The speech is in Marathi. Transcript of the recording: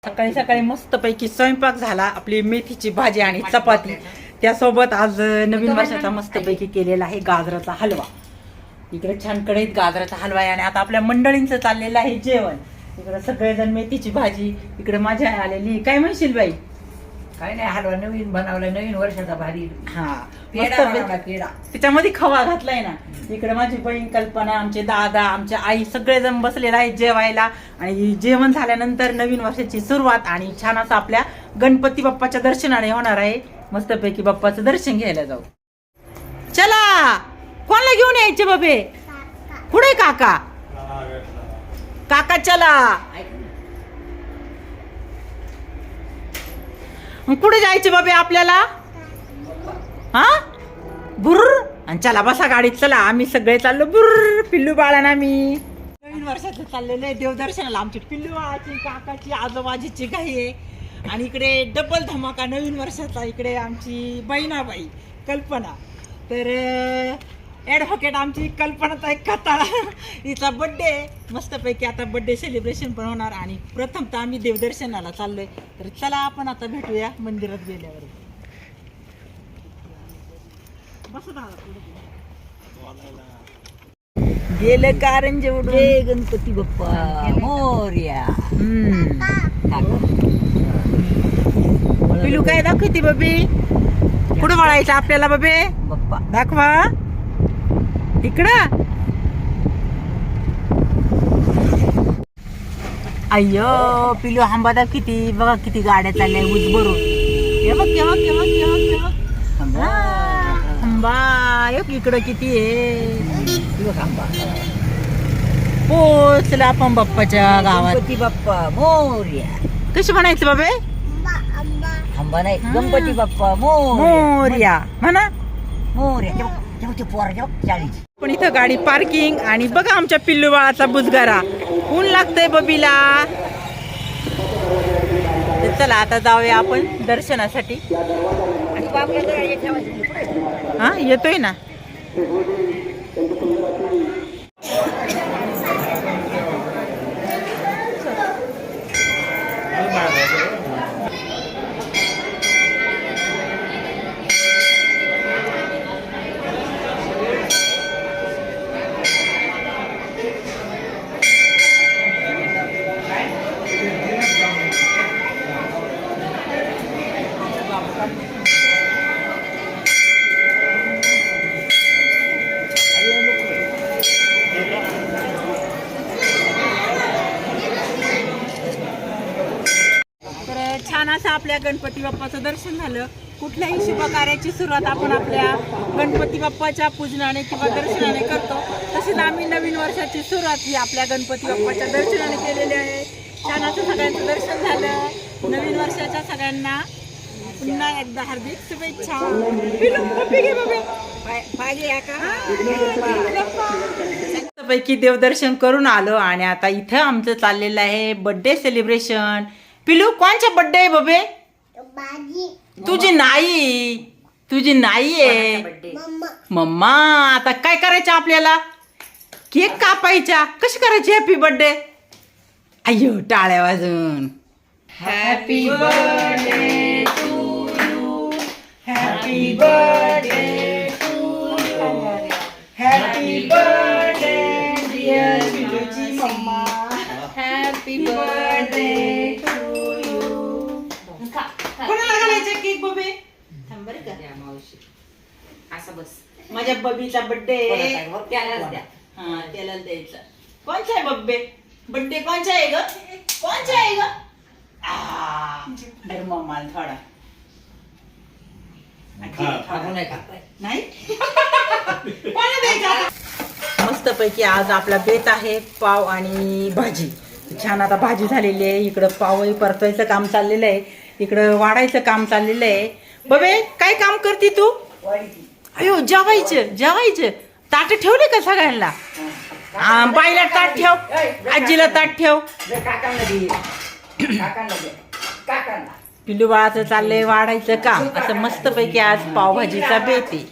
सकाळी सकाळी मस्तपैकी स्वयंपाक झाला. आपली मेथीची भाजी आणि चपाती. त्यासोबत आज नवीन वर्षाचा मस्तपैकी केलेला आहे गाजराचा हलवा. इकडे छान कढईत गाजराचा हलवा आहे आणि आता आपल्या मंडळींचं चाललेलं आहे जेवण. इकडे सगळेजण मेथीची भाजी, इकडे माझ्या आलेली. काय म्हणशील बाई? काय नाही, हलवा नवीन बनवलाय, नवीन वर्षाचा भारी. हा, पेढा बनवला, पेढा. त्याच्यामध्ये खवा घातलाय ना. इकडे माझी बहीण कल्पना, आमचे दादा, आमचे आई सगळेजण बसलेले आहेत जेवायला. आणि जेवण झाल्यानंतर नवीन वर्षाची सुरुवात आणि छान असं आपल्या गणपती बाप्पाच्या दर्शनाने होणार आहे. मस्तपैकी बाप्पाचं दर्शन घ्यायला जाऊ. चला, कोणाला घेऊन यायचे बाबे? पुढे काका, काका चला. कुठे जायचे बाबे आपल्याला? हा, बुर्र. आणि चला बसा गाडीत, चला. आम्ही सगळे चाललो बुर्र. पिल्लू बाळांना मी नवीन वर्षाचं चाललेलं आहे देवदर्शनाला. आमची पिल्लू बाळाची, काकाची, आजोबाजीची घाई आहे. आणि इकडे डबल धमाका नवीन वर्षाचा. इकडे आमची बहिणाबाई कल्पना, तर ॲडव्होकेट आमची कल्पनाचा एक कथा, हिचा बड्डे. मस्तपैकी आता बड्डे सेलिब्रेशन पण होणार. आणि प्रथम तर आम्ही देवदर्शनाला चाललोय. तर चला आपण आता भेटूया मंदिरात गेल्यावर. गेलं कारंजे उडून. जय गणपती बाप्पा मोरया. पिलू काय दाखवते बबी? कुठं वळायचं आपल्याला बबे? बाप्पा दाखवा इकडं. अय्यो पिलू आंबा दाख. किती बघा, किती गाड्या चालल्या ऊस भरून. हे बघ, हे बघ, हे बघ, हे बघ, हे बघ. आंबा इकडं किती आहे. पोचला आपण बाप्पाच्या गावात. गणपती बाप्पा मोरया. कशी म्हणायचं बाबे? आंबा नाही, गणपती बाप्पा मोरया म्हणा. मोरया. पण इथं गाडी पार्किंग. आणि बघा आमच्या पिल्लू बाळाचा बुजगारा. ऊन लागतंय बबीला. तर चला आता जाऊया आपण दर्शनासाठी. हा, येतोय ना. छान असं आपल्या गणपती बाप्पाचं दर्शन झालं. कुठल्याही शुभ कार्याची सुरुवात आपण आपल्या गणपती बाप्पाच्या पूजनाने किंवा दर्शनाने करतो. तसेच आम्ही नवीन वर्षाची सुरुवात ही आपल्या गणपती बाप्पाच्या दर्शनाने केलेली आहे. छान असं सगळ्यांचं दर्शन झालं. नवीन वर्षाच्या सगळ्यांना पुन्हा एकदा हार्दिक शुभेच्छा. पैकी देवदर्शन करून आलो आणि आता इथं आमचं चाललेलं आहे बर्थडे सेलिब्रेशन. पिलू कोणचा बर्थडे आहे बबे? तुझी नाही, तुझी नाही आहे मम्मा. आता काय करायचं आपल्याला? केक कापायचा. कशी करायची हॅपी बर्थडे? अय्यो टाळ्या वाजून. Happy birthday to you, happy birthday to you, happy birthday dear पिलूची मम्मा, हॅपी बर्थडे टू यू. कोणाला घालायचं केक बबे? थांब बरं का मावशी. असं बस. माझ्या बबीचा बर्थडे त्यालाच द्या. हा, त्याला द्यायचा. कोणचा आहे बब्बे? बर्थडे कोणचा आहे ग? कोणचा आहे ग? मम्माला थोडा नाही. मस्त पैकी आज आपला बेत आहे पाव आणि भाजी. छान आता भाजी झालेली आहे. इकडं पावही परतायचं काम चाललेलं आहे. इकडं वाढायचं काम चाललेलं आहे. बबे काय काम करते तू? अयो जेवायचं, जेवायचं. ताट ठेवले का सगळ्यांना? बाईला ताट ठेव, आजीला ताट ठेव. पिल्लू बाळाचं चाललंय वाढायचं काम. असं मस्त पैकी आज पावभाजीचा बेत आहे.